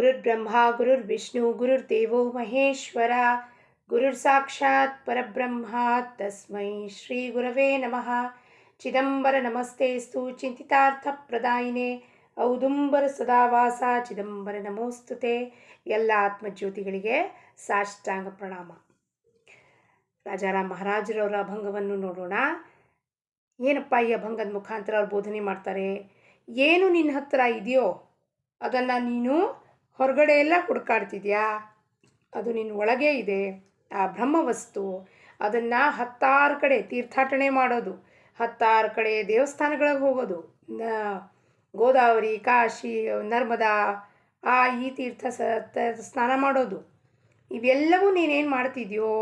ಗುರುರ್ಬ್ರಹ್ಮ ಗುರುರ್ವಿಷ್ಣು ಗುರುರ್ದೇವೋ ಮಹೇಶ್ವರ ಗುರುರ್ಸಾಕ್ಷಾತ್ ಪರಬ್ರಹ್ಮ ತಸ್ಮೈ ಶ್ರೀ ಗುರವೇ ನಮಃ. ಚಿದಂಬರ ನಮಸ್ತೇಸ್ತು ಚಿಂತಿತಾರ್ಥಪ್ರದಾಯಿನೇ ಔದುಂಬರ ಸದಾವಾಸ ಚಿದಂಬರ ನಮೋಸ್ತುತೆ. ಎಲ್ಲ ಆತ್ಮಜ್ಯೋತಿಗಳಿಗೆ ಸಾಷ್ಟಾಂಗ ಪ್ರಣಾಮ. ರಾಜಾರಾಮ್ ಮಹಾರಾಜರವರ ಅಭಂಗವನ್ನು ನೋಡೋಣ. ಏನಪ್ಪ ಈ ಅಭಂಗದ ಮುಖಾಂತರ ಅವ್ರು ಬೋಧನೆ ಮಾಡ್ತಾರೆ? ಏನು ನಿನ್ನ ಹತ್ರ ಇದೆಯೋ ಅದನ್ನು ನೀನು ಹೊರಗಡೆ ಎಲ್ಲ ಹುಡುಕಾಡ್ತಿದ್ಯಾ, ಅದು ನಿನ್ನ ಒಳಗೆ ಇದೆ. ಆ ಬ್ರಹ್ಮವಸ್ತು ಅದನ್ನು 16 ಕಡೆ ತೀರ್ಥಾಟನೆ ಮಾಡೋದು, 16 ಕಡೆ ದೇವಸ್ಥಾನಗಳಿಗೆ ಹೋಗೋದು, ಗೋದಾವರಿ, ಕಾಶಿ, ನರ್ಮದಾ ಈ ತೀರ್ಥ ಸ್ನಾನ ಮಾಡೋದು, ಇವೆಲ್ಲವೂ ನೀನೇನು ಮಾಡ್ತಿದ್ಯೋ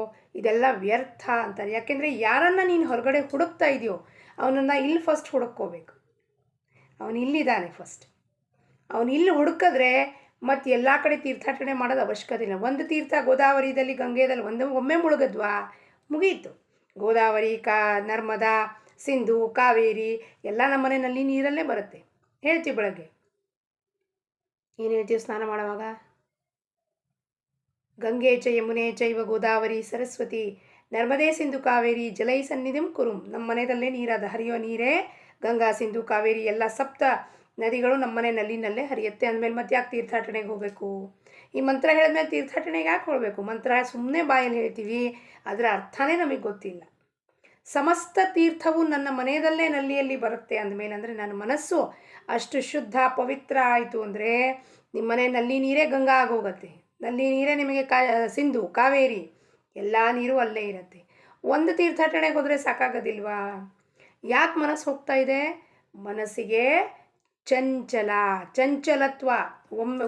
ಇದೆಲ್ಲ ವ್ಯರ್ಥ ಅಂತಾರೆ. ಯಾಕೆಂದರೆ ಯಾರನ್ನು ನೀನು ಹೊರಗಡೆ ಹುಡುಕ್ತಾ ಇದೆಯೋ ಅವನನ್ನು ಇಲ್ಲಿ ಫಸ್ಟ್ ಹುಡುಕೋಬೇಕು. ಅವನು ಇಲ್ಲಿದ್ದಾನೆ ಫಸ್ಟ್. ಅವನು ಇಲ್ಲಿ ಹುಡುಕಿದ್ರೆ ಮತ್ತು ಎಲ್ಲ ಕಡೆ ತೀರ್ಥಾಟನೆ ಮಾಡೋದು ಅವಶ್ಯಕತೆ ಇಲ್ಲ. ಒಂದು ತೀರ್ಥ ಗೋದಾವರಿದಲ್ಲಿ ಗಂಗೆದಲ್ಲಿ ಒಮ್ಮೆ ಮುಳುಗದ್ವಾ ಮುಗೀತು. ಗೋದಾವರಿ, ನರ್ಮದಾ, ಸಿಂಧು, ಕಾವೇರಿ ಎಲ್ಲ ನಮ್ಮ ಮನೆಯಲ್ಲಿ ನೀರಲ್ಲೇ ಬರುತ್ತೆ. ಹೇಳ್ತೀವಿ ಬೆಳಗ್ಗೆ ಏನು ಹೇಳ್ತೀವಿ ಸ್ನಾನ ಮಾಡುವಾಗ? ಗಂಗೆ ಚ ಯಮುನೆ ಚೈವ ಗೋದಾವರಿ ಸರಸ್ವತಿ ನರ್ಮದೇ ಸಿಂಧು ಕಾವೇರಿ ಜಲೈ ಸನ್ನಿಧಿಂ ಕುರುಂ. ನಮ್ಮ ಮನೆಯಲ್ಲೇ ನೀರಾದ ಹರಿಯೋ ನೀರೇ ಗಂಗಾ, ಸಿಂಧು, ಕಾವೇರಿ ಎಲ್ಲ ಸಪ್ತ ನದಿಗಳು ನಮ್ಮ ಮನೆ ನಲ್ಲಿನಲ್ಲೇ ಹರಿಯುತ್ತೆ. ಅಂದಮೇಲೆ ಮತ್ತೆ ಯಾಕೆ ತೀರ್ಥಾಟನೆಗೆ ಹೋಗಬೇಕು? ಈ ಮಂತ್ರ ಹೇಳಿದ್ಮೇಲೆ ತೀರ್ಥಾಟನೆಗೆ ಯಾಕೆ ಹೋಗಬೇಕು? ಮಂತ್ರ ಸುಮ್ಮನೆ ಬಾಯಲ್ಲಿ ಹೇಳ್ತೀವಿ, ಅದರ ಅರ್ಥನೇ ನಮಗೆ ಗೊತ್ತಿಲ್ಲ. ಸಮಸ್ತ ತೀರ್ಥವು ನನ್ನ ಮನೆಯಲ್ಲೇ ನಲ್ಲಿಯಲ್ಲಿ ಬರುತ್ತೆ ಅಂದಮೇಲೆ ಅಂದರೆ ನನ್ನ ಮನಸ್ಸು ಅಷ್ಟು ಶುದ್ಧ ಪವಿತ್ರ ಆಯಿತು ಅಂದರೆ ನಿಮ್ಮ ಮನೆ ನಲ್ಲಿ ನೀರೇ ಗಂಗಾ ಆಗೋಗತ್ತೆ. ನಲ್ಲಿ ನೀರೇ ನಿಮಗೆ ಸಿಂಧು, ಕಾವೇರಿ ಎಲ್ಲ ನೀರು ಅಲ್ಲೇ ಇರುತ್ತೆ. ಒಂದು ತೀರ್ಥಾಟನೆಗೆ ಹೋದರೆ ಸಾಕಾಗೋದಿಲ್ವಾ? ಯಾಕೆ ಮನಸ್ಸು ಹೋಗ್ತಾ ಇದೆ? ಮನಸ್ಸಿಗೆ ಚಂಚಲತ್ವ.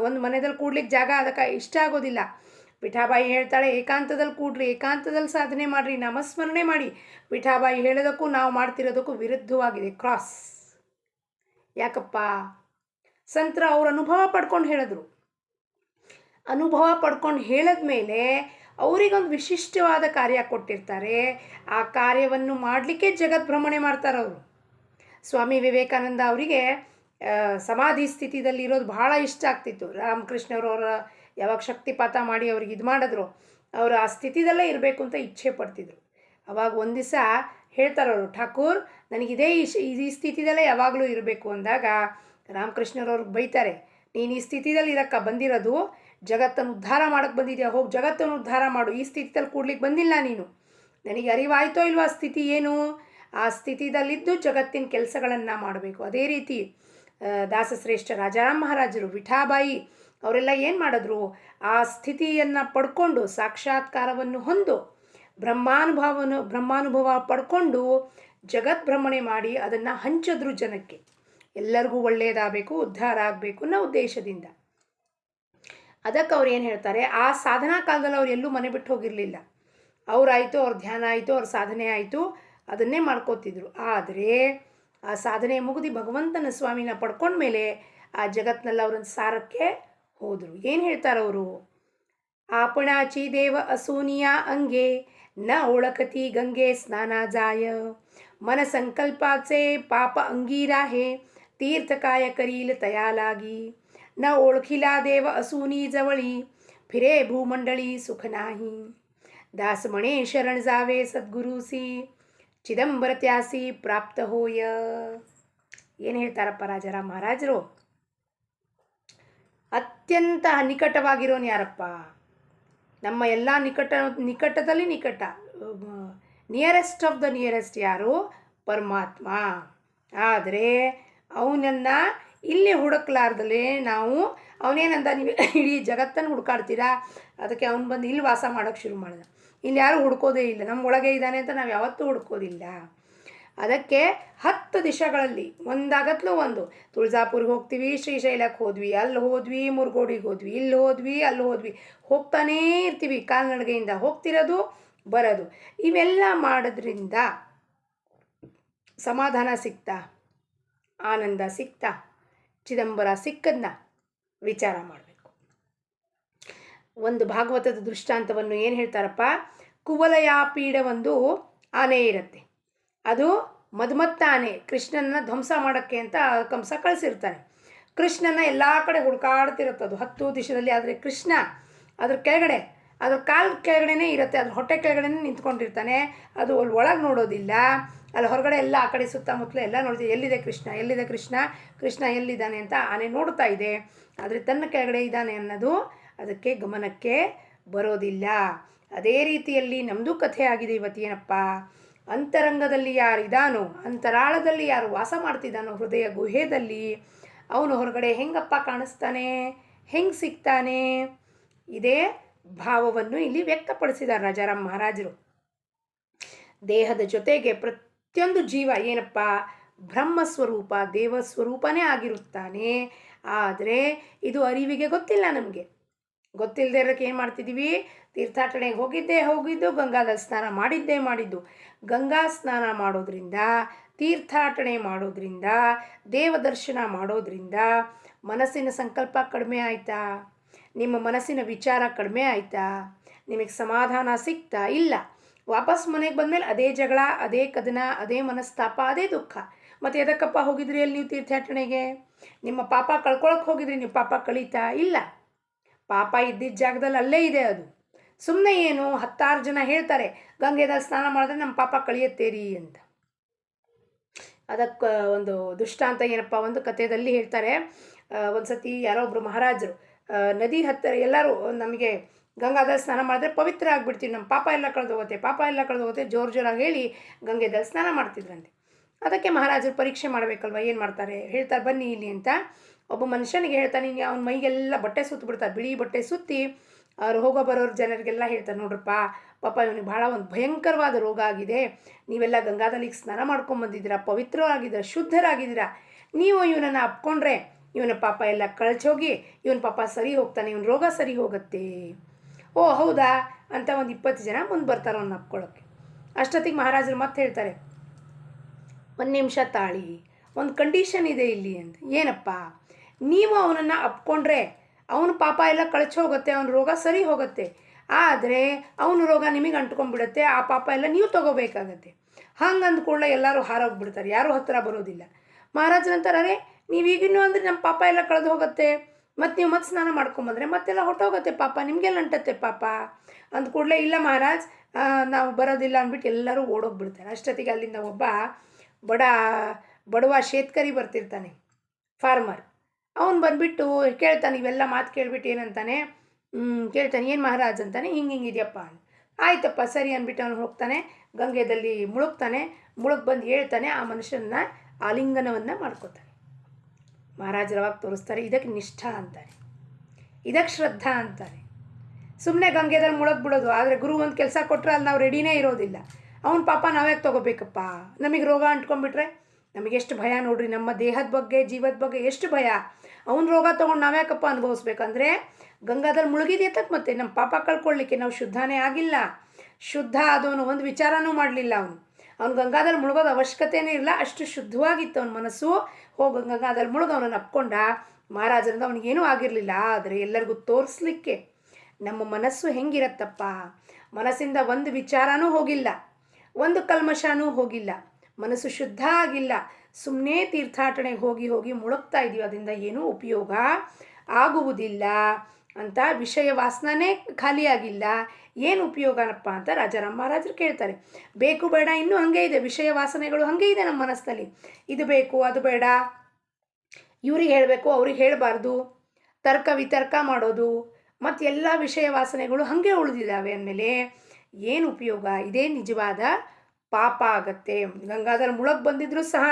ಒಂದು ಮನೆಯಲ್ಲಿ ಕೂಡ್ಲಿಕ್ಕೆ ಜಾಗ ಅದಕ್ಕೆ ಇಷ್ಟ ಆಗೋದಿಲ್ಲ. ಪಿಠಾಬಾಯಿ ಹೇಳ್ತಾಳೆ, ಏಕಾಂತದಲ್ಲಿ ಕೂಡ್ರಿ, ಏಕಾಂತದಲ್ಲಿ ಸಾಧನೆ ಮಾಡಿರಿ, ನಾಮಸ್ಮರಣೆ ಮಾಡಿ. ಪಿಠಾಬಾಯಿ ಹೇಳೋದಕ್ಕೂ ನಾವು ಮಾಡ್ತಿರೋದಕ್ಕೂ ವಿರುದ್ಧವಾಗಿದೆ, ಕ್ರಾಸ್. ಯಾಕಪ್ಪ? ಸಂತರ ಅವ್ರ ಅನುಭವ ಪಡ್ಕೊಂಡು ಹೇಳಿದ್ರು. ಅನುಭವ ಪಡ್ಕೊಂಡು ಹೇಳಿದ್ಮೇಲೆ ಅವರಿಗೊಂದು ವಿಶಿಷ್ಟವಾದ ಕಾರ್ಯ ಕೊಟ್ಟಿರ್ತಾರೆ. ಆ ಕಾರ್ಯವನ್ನು ಮಾಡಲಿಕ್ಕೆ ಜಗದ್ಭ್ರಮಣೆ ಮಾಡ್ತಾರವರು. ಸ್ವಾಮಿ ವಿವೇಕಾನಂದ ಅವರಿಗೆ ಸಮಾಧಿ ಸ್ಥಿತಿಯಲ್ಲಿ ಇರೋದು ಭಾಳ ಇಷ್ಟ ಆಗ್ತಿತ್ತು. ರಾಮಕೃಷ್ಣವ್ರವರ ಯಾವಾಗ ಶಕ್ತಿಪಾತ ಮಾಡಿ ಅವ್ರಿಗೆ ಇದು ಮಾಡಿದ್ರು, ಅವರು ಆ ಸ್ಥಿತಿದಲ್ಲೇ ಇರಬೇಕು ಅಂತ ಇಚ್ಛೆ ಪಡ್ತಿದ್ರು. ಅವಾಗ ಒಂದು ದಿವಸ ಹೇಳ್ತಾರವರು, ಠಾಕೂರ್ ನನಗಿದೇ ಈ ಸ್ಥಿತಿದಲ್ಲೇ ಯಾವಾಗಲೂ ಇರಬೇಕು ಅಂದಾಗ ರಾಮಕೃಷ್ಣವ್ರವ್ರಿಗೆ ಬೈತಾರೆ, ನೀನು ಈ ಸ್ಥಿತಿದಲ್ಲಿ ಇರೋಕ್ಕೆ ಬಂದಿರೋದು ಜಗತ್ತನ್ನು ಉದ್ಧಾರ ಮಾಡೋಕ್ಕೆ ಬಂದಿದ್ಯಾ, ಹೋಗಿ ಜಗತ್ತನ್ನು ಉದ್ಧಾರ ಮಾಡು. ಈ ಸ್ಥಿತಿದಲ್ಲಿ ಕೂಡ್ಲಿಕ್ಕೆ ಬಂದಿಲ್ಲ ನೀನು. ನನಗೆ ಅರಿವಾಯ್ತೋ ಇಲ್ವಾ ಸ್ಥಿತಿ ಏನು? ಆ ಸ್ಥಿತಿದಲ್ಲಿದ್ದು ಜಗತ್ತಿನ ಕೆಲಸಗಳನ್ನು ಮಾಡಬೇಕು. ಅದೇ ರೀತಿ ದಾಸಶ್ರೇಷ್ಠ ರಾಜಾರಾಮ್ ಮಹಾರಾಜರು, ವಿಠಾಬಾಯಿ ಅವರೆಲ್ಲ ಏನು ಮಾಡಿದ್ರು? ಆ ಸ್ಥಿತಿಯನ್ನು ಪಡ್ಕೊಂಡು ಸಾಕ್ಷಾತ್ಕಾರವನ್ನು ಹೊಂದು ಬ್ರಹ್ಮಾನುಭವ ಪಡ್ಕೊಂಡು ಜಗದ್ಭ್ರಮಣೆ ಮಾಡಿ ಅದನ್ನು ಹಂಚಿದ್ರು ಜನಕ್ಕೆ. ಎಲ್ಲರಿಗೂ ಒಳ್ಳೆಯದಾಗಬೇಕು, ಉದ್ಧಾರ ಆಗಬೇಕು ಅನ್ನೋ ಉದ್ದೇಶದಿಂದ. ಅದಕ್ಕೆ ಅವ್ರು ಏನು ಹೇಳ್ತಾರೆ, ಆ ಸಾಧನಾ ಕಾಲದಲ್ಲಿ ಅವ್ರು ಎಲ್ಲೂ ಮನೆ ಬಿಟ್ಟು ಹೋಗಿರಲಿಲ್ಲ. ಅವರಾಯಿತು, ಅವ್ರ ಧ್ಯಾನ ಆಯಿತು, ಅವ್ರ ಸಾಧನೆ ಆಯಿತು, ಅದನ್ನೇ ಮಾಡ್ಕೋತಿದ್ರು. ಆದರೆ ಆ ಸಾಧನೆ ಮುಗಿದು ಭಗವಂತನ ಸ್ವಾಮಿನ ಪಡ್ಕೊಂಡ್ಮೇಲೆ ಆ ಜಗತ್ತಿನಲ್ಲಿ ಅವರೊಂದು ಸಾರಕ್ಕೆ ಹೋದರು. ಏನು ಹೇಳ್ತಾರವರು? आपणाची देव असोनिया अंगे न ओळखती गंगे स्नाना जाय, मन संकल्पाचे पाप अंगीर आहे, तीर्थ काय करील तया लागी, न ओळखिला देव असुनी जवळी, फिरे भूमंडळी सुख नाही, दास म्हणे शरण जावे सद्गुरुसी, ಚಿದಂಬರ ತ್ಯಾಸಿ ಪ್ರಾಪ್ತ ಹೋಯ. ಏನು ಹೇಳ್ತಾರಪ್ಪ ರಾಜಾರಾಮ್ ಮಹಾರಾಜರು? ಅತ್ಯಂತ ನಿಕಟವಾಗಿರೋನು ಯಾರಪ್ಪ? ನಮ್ಮ ಎಲ್ಲ ನಿಕಟದಲ್ಲಿ ನಿಕಟ, ನಿಯರೆಸ್ಟ್ ಆಫ್ ದ ನಿಯರೆಸ್ಟ್ ಯಾರು? ಪರಮಾತ್ಮ. ಆದರೆ ಅವನನ್ನು ಇಲ್ಲಿ ಹುಡುಕ್ಲಾರ್ದಲೇ ನಾವು, ಅವನೇನಂದ, ನೀವು ಇಡೀ ಜಗತ್ತನ್ನು ಹುಡುಕಾಡ್ತೀರಾ, ಅದಕ್ಕೆ ಅವನು ಬಂದು ಇಲ್ಲಿ ವಾಸ ಮಾಡೋಕ್ಕೆ ಶುರು ಮಾಡಿದ. ಇಲ್ಲಿ ಯಾರೂ ಹುಡ್ಕೋದೇ ಇಲ್ಲ, ನಮ್ಮ ಒಳಗೆ ಇದ್ದಾನೆ ಅಂತ ನಾವು ಯಾವತ್ತೂ ಹುಡ್ಕೋದಿಲ್ಲ. ಅದಕ್ಕೆ 10 ದಿಶೆಗಳಲ್ಲಿ ಒಂದಾಗತ್ಲೂ ಒಂದು. ತುಳಜಾಪುರಿಗೆ ಹೋಗ್ತೀವಿ, ಶ್ರೀಶೈಲಕ್ಕೆ ಹೋದ್ವಿ, ಅಲ್ಲಿ ಹೋದ್ವಿ, ಮುರುಗೋಡಿಗೆ ಹೋದ್ವಿ, ಇಲ್ಲಿ ಹೋದ್ವಿ, ಅಲ್ಲಿ ಹೋದ್ವಿ, ಹೋಗ್ತಾನೇ ಇರ್ತೀವಿ. ಕಾಲ್ನಡಿಗೆಯಿಂದ ಹೋಗ್ತಿರೋದು ಬರೋದು. ಇವೆಲ್ಲ ಮಾಡೋದ್ರಿಂದ ಸಮಾಧಾನ ಸಿಗ್ತಾ, ಆನಂದ ಸಿಗ್ತಾ, ಚಿದಂಬರ ಸಿಕ್ಕದನ್ನ ವಿಚಾರ ಮಾಡಬೇಕು. ಒಂದು ಭಾಗವತದ ದೃಷ್ಟಾಂತವನ್ನು ಏನು ಹೇಳ್ತಾರಪ್ಪ? ಕುವಲಯಾಪೀಡ ಒಂದು ಆನೆ ಇರುತ್ತೆ. ಅದು ಮದ್ಮತ್ತ ಆನೆ, ಕೃಷ್ಣನ ಧ್ವಂಸ ಮಾಡೋಕ್ಕೆ ಅಂತ ಕಂಸ ಕಳಿಸಿರ್ತಾನೆ. ಕೃಷ್ಣನ ಎಲ್ಲ ಕಡೆ ಹುಡುಕಾಡ್ತಿರುತ್ತದು 10 ದಿಶದಲ್ಲಿ. ಆದರೆ ಕೃಷ್ಣ ಅದ್ರ ಕೆಳಗಡೆ, ಅದ್ರ ಕಾಲು ಕೆಳಗಡೆನೇ ಇರುತ್ತೆ, ಅದ್ರ ಹೊಟ್ಟೆ ಕೆಳಗಡೆನೇ ನಿಂತ್ಕೊಂಡಿರ್ತಾನೆ. ಅದು ಅಲ್ಲಿ ಒಳಗೆ ನೋಡೋದಿಲ್ಲ, ಅಲ್ಲಿ ಹೊರಗಡೆ ಎಲ್ಲ ಆ ಕಡೆ ಸುತ್ತಮುತ್ತಲು ಎಲ್ಲ ನೋಡ್ತೀವಿ. ಎಲ್ಲಿದೆ ಕೃಷ್ಣ, ಎಲ್ಲಿದೆ ಕೃಷ್ಣ, ಕೃಷ್ಣ ಎಲ್ಲಿದ್ದಾನೆ ಅಂತ ಆನೆ ನೋಡ್ತಾ ಇದೆ. ಆದರೆ ತನ್ನ ಕೆಳಗಡೆ ಇದ್ದಾನೆ ಅನ್ನೋದು ಅದಕ್ಕೆ ಗಮನಕ್ಕೆ ಬರೋದಿಲ್ಲ. ಅದೇ ರೀತಿಯಲ್ಲಿ ನಮ್ಮದು ಕಥೆ ಆಗಿದೆ ಇವತ್ತೇನಪ್ಪ, ಅಂತರಂಗದಲ್ಲಿ ಯಾರಿದಾನೋ, ಅಂತರಾಳದಲ್ಲಿ ಯಾರು ವಾಸ ಮಾಡ್ತಿದ್ದಾನೋ, ಹೃದಯ ಗುಹೆಯಲ್ಲಿ, ಅವನು ಹೊರಗಡೆ ಹೆಂಗಪ್ಪ ಕಾಣಿಸ್ತಾನೆ, ಹೆಂಗೆ ಸಿಗ್ತಾನೆ, ಇದೇ ಭಾವವನ್ನು ಇಲ್ಲಿ ವ್ಯಕ್ತಪಡಿಸಿದ್ದಾರೆ ರಾಜಾರಾಮ್ ಮಹಾರಾಜರು. ದೇಹದ ಜೊತೆಗೆ ಪ್ರತಿಯೊಂದು ಜೀವ ಏನಪ್ಪ, ಬ್ರಹ್ಮಸ್ವರೂಪ, ದೇವಸ್ವರೂಪನೇ ಆಗಿರುತ್ತಾನೆ. ಆದರೆ ಇದು ಅರಿವಿಗೆ ಗೊತ್ತಿಲ್ಲ. ನಮಗೆ ಗೊತ್ತಿಲ್ಲದೆ ಇರೋಕ್ಕೆ ಏನು ಮಾಡ್ತಿದ್ದೀವಿ, ತೀರ್ಥಾಟನೆಗೆ ಹೋಗಿದ್ದು, ಗಂಗಾದಲ್ಲಿ ಸ್ನಾನ ಮಾಡಿದ್ದು. ಗಂಗಾ ಸ್ನಾನ ಮಾಡೋದ್ರಿಂದ, ತೀರ್ಥಾಟನೆ ಮಾಡೋದ್ರಿಂದ, ದೇವದರ್ಶನ ಮಾಡೋದ್ರಿಂದ ಮನಸ್ಸಿನ ಸಂಕಲ್ಪ ಕಡಿಮೆ ಆಯಿತಾ, ನಿಮ್ಮ ಮನಸ್ಸಿನ ವಿಚಾರ ಕಡಿಮೆ ಆಯಿತಾ, ನಿಮಗೆ ಸಮಾಧಾನ ಸಿಗ್ತಾ ಇಲ್ಲ. ವಾಪಸ್ ಮನೆಗೆ ಬಂದಮೇಲೆ ಅದೇ ಜಗಳ, ಅದೇ ಕದನ, ಅದೇ ಮನಸ್ತಾಪ, ಅದೇ ದುಃಖ. ಮತ್ತು ಎದಕ್ಕಪ್ಪ ಹೋಗಿದ್ರಿ ಅಲ್ಲಿ ನೀವು ತೀರ್ಥಾಟನೆಗೆ? ನಿಮ್ಮ ಪಾಪ ಕಳ್ಕೊಳಕ್ಕೆ ಹೋಗಿದ್ರಿ, ನೀವು ಪಾಪ ಕಳೀತಾ ಇಲ್ಲ. ಪಾಪ ಇದ್ದಿದ್ದ ಜಾಗದಲ್ಲಿ ಅಲ್ಲೇ ಇದೆ. ಅದು ಸುಮ್ಮನೆ ಏನು 10 ಜನ ಹೇಳ್ತಾರೆ ಗಂಗೆದಲ್ಲಿ ಸ್ನಾನ ಮಾಡಿದ್ರೆ ನಮ್ಮ ಪಾಪ ಕಳಿಯತ್ತೇರಿ ಅಂತ. ಅದಕ್ಕೆ ಒಂದು ದುಷ್ಟಾಂತ ಏನಪ್ಪ, ಒಂದು ಕಥೆಯಲ್ಲಿ ಹೇಳ್ತಾರೆ. ಒಂದು ಸತಿ ಯಾರೋ ಒಬ್ಬರು ಮಹಾರಾಜರು ನದಿ ಹತ್ತಿರ, ಎಲ್ಲರೂ ನಮಗೆ ಗಂಗಾದಲ್ಲಿ ಸ್ನಾನ ಮಾಡಿದ್ರೆ ಪವಿತ್ರ ಆಗಿಬಿಡ್ತೀವಿ, ನಮ್ಮ ಪಾಪ ಎಲ್ಲ ಕಳೆದೋಗುತ್ತೆ ಜೋರಾಗಿ ಹೇಳಿ ಗಂಗೆದಲ್ಲಿ ಸ್ನಾನ ಮಾಡ್ತಿದ್ರಂತೆ. ಅದಕ್ಕೆ ಮಹಾರಾಜರು ಪರೀಕ್ಷೆ ಮಾಡಬೇಕಲ್ವ, ಏನು ಮಾಡ್ತಾರೆ, ಹೇಳ್ತಾರೆ ಬನ್ನಿ ಇಲ್ಲಿ ಅಂತ. ಒಬ್ಬ ಮನುಷ್ಯನಿಗೆ ಹೇಳ್ತಾನೆ, ಅವನ ಮೈಗೆಲ್ಲ ಬಟ್ಟೆ ಸುತ್ತಿಬಿಡ್ತಾರೆ, ಬಿಳಿ ಬಟ್ಟೆ ಸುತ್ತಿ ಅವ್ರು ಹೋಗೋ ಬರೋರು ಜನರಿಗೆಲ್ಲ ಹೇಳ್ತಾರೆ, ನೋಡ್ರಪ್ಪ ಪಾಪ ಇವನಿಗೆ ಭಾಳ ಒಂದು ಭಯಂಕರವಾದ ರೋಗ ಆಗಿದೆ, ನೀವೆಲ್ಲ ಗಂಗಾದಲ್ಲಿ ಸ್ನಾನ ಮಾಡ್ಕೊಂಬಂದಿದ್ದೀರಾ, ಪವಿತ್ರವಾಗಿದ್ದೀರಾ, ಶುದ್ಧರಾಗಿದ್ದೀರಾ, ನೀವು ಇವನನ್ನು ಅಪ್ಕೊಂಡ್ರೆ ಇವನ ಪಾಪ ಎಲ್ಲ ಕಳ್ಚೋಗಿ ಇವನ ಪಾಪ ಸರಿ ಹೋಗ್ತಾನೆ, ಇವನ ರೋಗ ಸರಿ ಹೋಗುತ್ತೆ. ಓ ಹೌದಾ ಅಂತ ಒಂದು 20 ಜನ ಮುಂದೆ ಬರ್ತಾರೆ ಅವನ್ನ ಅಪ್ಕೊಳ್ಳೋಕ್ಕೆ. ಅಷ್ಟೊತ್ತಿಗೆ ಮಹಾರಾಜರು ಮತ್ತೆ ಹೇಳ್ತಾರೆ, 1 ನಿಮಿಷ ತಾಳಿ, ಒಂದು ಕಂಡೀಷನ್ ಇದೆ ಇಲ್ಲಿ ಅಂತ. ಏನಪ್ಪ, ನೀವು ಅವನನ್ನು ಅಪ್ಕೊಂಡ್ರೆ ಅವನ ಪಾಪ ಎಲ್ಲ ಕಳ್ಚೋಗುತ್ತೆ, ಅವನ ರೋಗ ಸರಿ ಹೋಗುತ್ತೆ. ಆದರೆ ಅವನ ರೋಗ ನಿಮಗೆ ಅಂಟ್ಕೊಂಡ್ಬಿಡುತ್ತೆ, ಆ ಪಾಪ ಎಲ್ಲ ನೀವು ತೊಗೋಬೇಕಾಗತ್ತೆ. ಹಂಗೆ ಅಂದ್ಕೊಳ್ಳೆ ಎಲ್ಲರೂ ಹಾರೋಗ್ಬಿಡ್ತಾರೆ, ಯಾರೂ ಹತ್ತಿರ ಬರೋದಿಲ್ಲ. ಮಹಾರಾಜರಂತಾರೆ, ಅರೆ ನೀವೀಗಿನ್ನೂ ಅಂದರೆ ನಮ್ಮ ಪಾಪ ಎಲ್ಲ ಕಳೆದು ಹೋಗುತ್ತೆ, ಮತ್ತು ನೀವು ಮತ್ತೆ ಸ್ನಾನ ಮಾಡ್ಕೊಂಬಂದ್ರೆ ಮತ್ತೆಲ್ಲ ಹೊಟ್ಟೋಗುತ್ತೆ ಪಾಪ, ನಿಮಗೆಲ್ಲ ಅಂಟತ್ತೆ ಪಾಪ ಅಂದ ಕೂಡಲೇ, ಇಲ್ಲ ಮಹಾರಾಜ್ ನಾವು ಬರೋದಿಲ್ಲ ಅಂದ್ಬಿಟ್ಟು ಎಲ್ಲರೂ ಓಡೋಗ್ಬಿಡ್ತಾರೆ. ಅಷ್ಟೊತ್ತಿಗೆ ಅಲ್ಲಿಂದ ಒಬ್ಬ ಬಡವ ಶೇತ್ಕರಿ ಬರ್ತಿರ್ತಾನೆ, ಫಾರ್ಮರ್. ಅವನು ಬಂದುಬಿಟ್ಟು ಕೇಳ್ತಾನೆ, ಇವೆಲ್ಲ ಮಾತು ಕೇಳ್ಬಿಟ್ಟು ಏನಂತಾನೆ, ಕೇಳ್ತಾನೆ ಏನು ಮಹಾರಾಜ್ ಅಂತಾನೆ, ಹಿಂಗಿದೆಯಪ್ಪ ಅಂತ. ಆಯ್ತಪ್ಪ ಸರಿ ಅಂದ್ಬಿಟ್ಟು ಅವನು ಹೋಗ್ತಾನೆ, ಗಂಗೆದಲ್ಲಿ ಮುಳುಗ್ತಾನೆ. ಬಂದು ಹೇಳ್ತಾನೆ, ಆ ಮನುಷ್ಯನ ಆಲಿಂಗನವನ್ನು ಮಾಡ್ಕೋತಾನೆ. ಮಹಾರಾಜರವಾಗ ತೋರಿಸ್ತಾರೆ, ಇದಕ್ಕೆ ನಿಷ್ಠಾ ಅಂತಾರೆ, ಇದಕ್ಕೆ ಶ್ರದ್ಧಾ ಅಂತಾರೆ. ಸುಮ್ಮನೆ ಗಂಗೆದಲ್ಲಿ ಮುಳುಗ್ಬಿಡೋದು. ಆದರೆ ಗುರು ಒಂದು ಕೆಲಸ ಕೊಟ್ಟರೆ ಅಲ್ಲಿ ನಾವು ರೆಡಿನೇ ಇರೋದಿಲ್ಲ. ಅವನ ಪಾಪ ನಾವ್ಯಾಕೆ ತೊಗೋಬೇಕಪ್ಪ, ನಮಗೆ ರೋಗ ಅಂಟ್ಕೊಂಡ್ಬಿಟ್ರೆ ನಮಗೆಷ್ಟು ಭಯ ನೋಡ್ರಿ, ನಮ್ಮ ದೇಹದ ಬಗ್ಗೆ ಜೀವದ ಬಗ್ಗೆ ಎಷ್ಟು ಭಯ. ಅವನ ರೋಗ ತೊಗೊಂಡು ನಾವ್ಯಾಕಪ್ಪ ಅನುಭವಿಸ್ಬೇಕಂದ್ರೆ, ಗಂಗಾದಲ್ಲಿ ಮುಳುಗಿದೆಯತ್ತಕ್ಕೆ ಮತ್ತೆ ನಮ್ಮ ಪಾಪ ಕಳ್ಕೊಳ್ಳಿಕ್ಕೆ ನಾವು ಶುದ್ಧನೇ ಆಗಿಲ್ಲ. ಶುದ್ಧ ಆದವನು ಒಂದು ವಿಚಾರನೂ ಮಾಡಲಿಲ್ಲ. ಅವನು ಗಂಗಾದಲ್ಲಿ ಮುಳುಗೋದು ಅವಶ್ಯಕತೆಯೇ ಇಲ್ಲ, ಅಷ್ಟು ಶುದ್ಧವಾಗಿತ್ತು ಅವನ ಮನಸ್ಸು. ಹೋಗಿ ಗಂಗಾದಲ್ಲಿ ಮುಳುಗ ಅವನನ್ನು ಅಪ್ಕೊಂಡ. ಮಹಾರಾಜರಿಂದ ಅವನಿಗೇನೂ ಆಗಿರಲಿಲ್ಲ. ಆದರೆ ಎಲ್ಲರಿಗೂ ತೋರಿಸ್ಲಿಕ್ಕೆ ನಮ್ಮ ಮನಸ್ಸು ಹೆಂಗಿರತ್ತಪ್ಪ, ಮನಸ್ಸಿಂದ ಒಂದು ವಿಚಾರನೂ ಹೋಗಿಲ್ಲ, ಒಂದು ಕಲ್ಮಶನೂ ಹೋಗಿಲ್ಲ, ಮನಸ್ಸು ಶುದ್ಧ ಆಗಿಲ್ಲ, ಸುಮ್ಮನೆ ತೀರ್ಥಾಟನೆಗೆ ಹೋಗಿ ಮುಳುಗ್ತಾ ಇದೀವಿ, ಅದರಿಂದ ಏನೂ ಉಪಯೋಗ ಆಗುವುದಿಲ್ಲ ಅಂತ. ವಿಷಯ ವಾಸನೆ ಖಾಲಿಯಾಗಿಲ್ಲ, ಏನು ಉಪಯೋಗನಪ್ಪ ಅಂತ ರಾಜಾರಾಮ್ ಮಹಾರಾಜರು ಕೇಳ್ತಾರೆ. ಬೇಕು ಬೇಡ ಇನ್ನೂ ಹಾಗೆ ಇದೆ, ವಿಷಯ ವಾಸನೆಗಳು ಹಾಗೆ ಇದೆ ನಮ್ಮ ಮನಸ್ಸಿನಲ್ಲಿ. ಇದು ಬೇಕು ಅದು ಬೇಡ, ಇವ್ರಿಗೆ ಹೇಳಬೇಕು ಅವ್ರಿಗೆ ಹೇಳಬಾರ್ದು, ತರ್ಕ ವಿತರ್ಕ ಮಾಡೋದು, ಮತ್ತು ಎಲ್ಲ ವಿಷಯ ವಾಸನೆಗಳು ಹಾಗೆ ಉಳಿದಿದ್ದಾವೆ ಅಂದಮೇಲೆ ಏನು ಉಪಯೋಗ? ಇದೇ ನಿಜವಾದ ಪಾಪ ಆಗತ್ತೆ. ಗಂಗಾದಲ್ಲಿ ಮುಳುಗಿ ಬಂದಿದ್ರೂ ಸಹ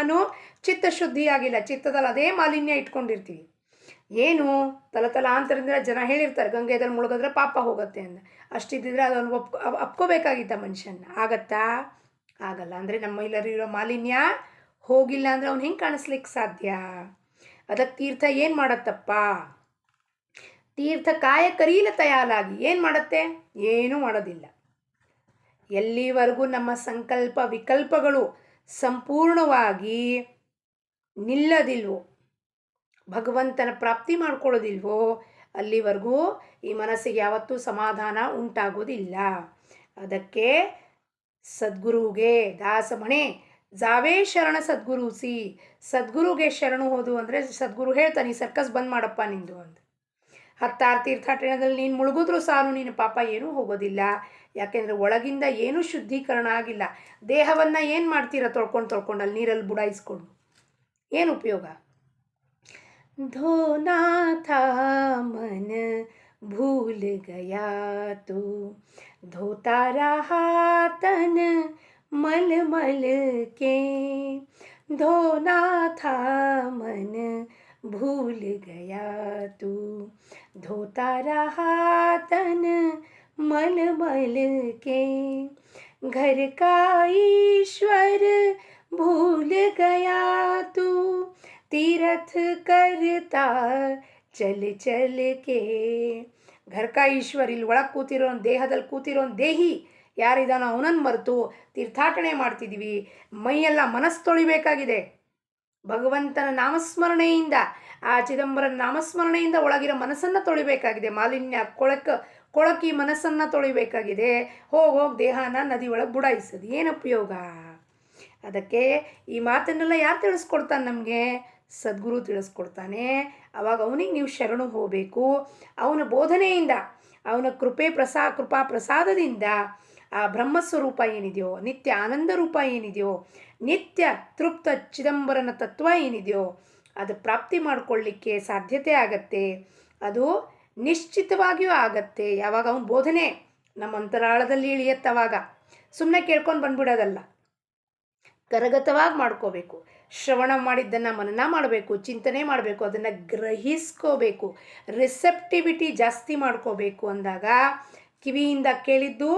ಚಿತ್ತಶುದ್ಧಿಯಾಗಿಲ್ಲ, ಚಿತ್ತದಲ್ಲಿ ಅದೇ ಮಾಲಿನ್ಯ ಇಟ್ಕೊಂಡಿರ್ತೀವಿ. ಏನು ತಲತಲಾಂತರದಿಂದ ಜನ ಹೇಳಿರ್ತಾರೆ ಗಂಗೆದಲ್ಲಿ ಮುಳುಗಿದ್ರೆ ಪಾಪ ಹೋಗುತ್ತೆ ಅಂತ. ಅಷ್ಟಿದ್ದಿದ್ರೆ ಅದನ್ನು ಅಪ್ಕೋಬೇಕಾಗಿತ್ತ ಮನುಷ್ಯನ. ಆಗತ್ತಾ? ಆಗಲ್ಲ. ಅಂದರೆ ನಮ್ಮ ಇರೋ ಮಾಲಿನ್ಯ ಹೋಗಿಲ್ಲ ಅಂದರೆ ಅವ್ನು ಹೆಂಗೆ ಕಾಣಿಸ್ಲಿಕ್ಕೆ ಸಾಧ್ಯ? ಅದಕ್ಕೆ ತೀರ್ಥ ಏನು ಮಾಡತ್ತಪ್ಪ? ತೀರ್ಥ ಕಾಯ ಕರೀಲ ತಯಾಲಾಗಿ ಏನು ಮಾಡುತ್ತೆ? ಏನೂ ಮಾಡೋದಿಲ್ಲ. ಎಲ್ಲಿವರೆಗೂ ನಮ್ಮ ಸಂಕಲ್ಪ ವಿಕಲ್ಪಗಳು ಸಂಪೂರ್ಣವಾಗಿ ನಿಲ್ಲದಿಲ್ವೋ, ಭಗವಂತನ ಪ್ರಾಪ್ತಿ ಮಾಡ್ಕೊಳ್ಳೋದಿಲ್ವೋ, ಅಲ್ಲಿವರೆಗೂ ಈ ಮನಸ್ಸಿಗೆ ಯಾವತ್ತೂ ಸಮಾಧಾನ ಉಂಟಾಗೋದಿಲ್ಲ. ಅದಕ್ಕೆ ಸದ್ಗುರುಗೆ ದಾಸಮಣೆ ಜಾವೇ ಶರಣ ಸದ್ಗುರು ಸಿ. ಸದ್ಗುರುಗೆ ಶರಣು ಹೋದು ಅಂದರೆ ಸದ್ಗುರು ಹೇಳ್ತಾನೆ, ಈ ಸರ್ಕಸ್ ಬಂದ್ ಮಾಡಪ್ಪ ನಿಂದು ಅಂತ. ಹತ್ತಾರು ತೀರ್ಥಾಟನದಲ್ಲಿ ನೀನು ಮುಳುಗಿದ್ರೂ ಸಾರು ನಿನ್ನ ಪಾಪ ಏನೂ ಹೋಗೋದಿಲ್ಲ. ಯಾಕೆಂದರೆ ಒಳಗಿಂದ ಏನೂ ಶುದ್ಧೀಕರಣ ಆಗಿಲ್ಲ. ದೇಹವನ್ನು ಏನು ಮಾಡ್ತೀರ ತೊಳ್ಕೊಂಡು ಅಲ್ಲಿ ನೀರಲ್ಲಿ ಬುಡಾಯಿಸ್ಕೊಂಡು ಏನು ಉಪಯೋಗ? धोना था मन भूल गया तो धोता रहा तन मल मल के. धोना था मन भूल गया तो धोता रहा तन मल मल के. घर का ईश्वर भूल गया तू तीर्थ करता चल चल के. ಘರ್ಕ ಈಶ್ವರ್, ಇಲ್ಲಿ ಒಳಗೆ ಕೂತಿರೋನ್, ದೇಹದಲ್ಲಿ ಕೂತಿರೋನ್ ದೇಹಿ ಯಾರಿದಾನೋ ಅವನನ್ನು ಮರೆತು ತೀರ್ಥಾಟನೆ ಮಾಡ್ತಿದ್ದೀವಿ. ಮೈಯೆಲ್ಲ ಮನಸ್ಸು ತೊಳಿಬೇಕಾಗಿದೆ ಭಗವಂತನ ನಾಮಸ್ಮರಣೆಯಿಂದ. ಆ ಚಿದಂಬರನ ನಾಮಸ್ಮರಣೆಯಿಂದ ಒಳಗಿರೋ ಮನಸ್ಸನ್ನು ತೊಳಿಬೇಕಾಗಿದೆ. ಮಾಲಿನ್ಯ ಕೊಳಕಿ ಮನಸ್ಸನ್ನು ತೊಳಿಬೇಕಾಗಿದೆ. ಹೋಗಿ ದೇಹನ ನದಿ ಒಳಗೆ ಬುಡಾಯಿಸೋದು ಏನು ಉಪಯೋಗ? ಅದಕ್ಕೆ ಈ ಮಾತನ್ನೆಲ್ಲ ಯಾರು ತಿಳಿಸ್ಕೊಡ್ತಾನೆ ನಮಗೆ? ಸದ್ಗುರು ತಿಳಿಸ್ಕೊಡ್ತಾನೆ. ಆವಾಗ ಅವನಿಗೆ ನೀವು ಶರಣು ಹೋಗಬೇಕು. ಅವನ ಬೋಧನೆಯಿಂದ, ಅವನ ಕೃಪಾ ಪ್ರಸಾದದಿಂದ ಆ ಬ್ರಹ್ಮಸ್ವರೂಪ ಏನಿದೆಯೋ, ನಿತ್ಯ ಆನಂದ ರೂಪ ಏನಿದೆಯೋ, ನಿತ್ಯ ತೃಪ್ತ ಚಿದಂಬರನ ತತ್ವ ಏನಿದೆಯೋ ಅದು ಪ್ರಾಪ್ತಿ ಮಾಡಿಕೊಳ್ಳಿಕ್ಕೆ ಸಾಧ್ಯತೆ ಆಗತ್ತೆ. ಅದು ನಿಶ್ಚಿತವಾಗಿಯೂ ಆಗತ್ತೆ ಯಾವಾಗ ಅವನ ಬೋಧನೆ ನಮ್ಮ ಅಂತರಾಳದಲ್ಲಿ ಇಳಿಯತ್ತವಾಗ. ಸುಮ್ಮನೆ ಕೇಳ್ಕೊಂಡು ಬಂದ್ಬಿಡೋದಲ್ಲ, ಕರಗತವಾಗಿ ಮಾಡ್ಕೋಬೇಕು. ಶ್ರವಣ ಮಾಡಿದ್ದನ್ನು ಮನನ ಮಾಡಬೇಕು, ಚಿಂತನೆ ಮಾಡಬೇಕು, ಅದನ್ನು ಗ್ರಹಿಸ್ಕೋಬೇಕು, ರಿಸೆಪ್ಟಿವಿಟಿ ಜಾಸ್ತಿ ಮಾಡ್ಕೋಬೇಕು. ಅಂದಾಗ ಕಿವಿಯಿಂದ ಕೇಳಿದ್ದು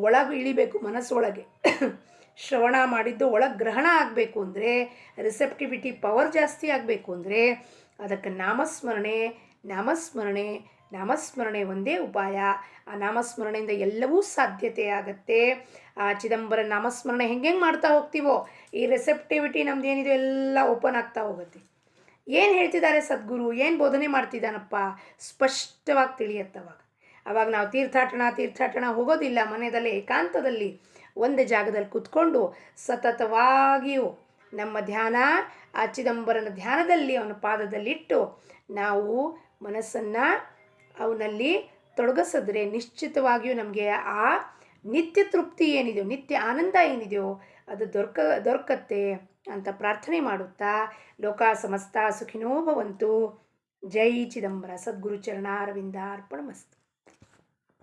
ಒಳಗೆ ಇಳಿಬೇಕು ಮನಸ್ಸೊಳಗೆ. ಶ್ರವಣ ಮಾಡಿದ್ದು ಒಳಗೆ ಗ್ರಹಣ ಆಗಬೇಕು ಅಂದರೆ, ರಿಸೆಪ್ಟಿವಿಟಿ ಪವರ್ ಜಾಸ್ತಿ ಆಗಬೇಕು ಅಂದರೆ ಅದಕ್ಕೆ ನಾಮಸ್ಮರಣೆ ನಾಮಸ್ಮರಣೆ ನಾಮಸ್ಮರಣೆ ಒಂದೇ ಉಪಾಯ. ಆ ನಾಮಸ್ಮರಣೆಯಿಂದ ಎಲ್ಲವೂ ಸಾಧ್ಯತೆ ಆಗತ್ತೆ. ಆ ಚಿದಂಬರ ನಾಮಸ್ಮರಣೆ ಹೆಂಗೆ ಮಾಡ್ತಾ ಹೋಗ್ತೀವೋ ಈ ರಿಸೆಪ್ಟಿವಿಟಿ ನಮ್ದು ಏನಿದೆ ಎಲ್ಲ ಓಪನ್ ಆಗ್ತಾ ಹೋಗುತ್ತೆ. ಏನು ಹೇಳ್ತಿದ್ದಾರೆ ಸದ್ಗುರು, ಏನು ಬೋಧನೆ ಮಾಡ್ತಿದ್ದಾನಪ್ಪ ಸ್ಪಷ್ಟವಾಗಿ ತಿಳಿಯತ್ತವಾಗ. ಅವಾಗ ನಾವು ತೀರ್ಥಾಟನ ಹೋಗೋದಿಲ್ಲ. ಮನೆಯಲ್ಲೇ ಏಕಾಂತದಲ್ಲಿ ಒಂದು ಜಾಗದಲ್ಲಿ ಕೂತ್ಕೊಂಡು ಸತತವಾಗಿಯೂ ನಮ್ಮ ಧ್ಯಾನ ಆ ಚಿದಂಬರನ ಧ್ಯಾನದಲ್ಲಿ ಅವನ ಪಾದದಲ್ಲಿಟ್ಟು ನಾವು ಮನಸ್ಸನ್ನು ಅವನಲ್ಲಿ ತೊಡಗಿಸಿದ್ರೆ ನಿಶ್ಚಿತವಾಗಿಯೂ ನಮಗೆ ಆ ನಿತ್ಯ ತೃಪ್ತಿ ಏನಿದೆಯೋ, ನಿತ್ಯ ಆನಂದ ಏನಿದೆಯೋ ಅದು ದೊರಕತ್ತೆ ಅಂತ ಪ್ರಾರ್ಥನೆ ಮಾಡುತ್ತಾ ಲೋಕ ಸಮಸ್ತ ಸುಖಿನೋ ಭವಂತು. ಜೈ ಚಿದಂಬರ. ಸದ್ಗುರು ಚರಣಾರವಿಂದ ಅರ್ಪಣಮಸ್ತು.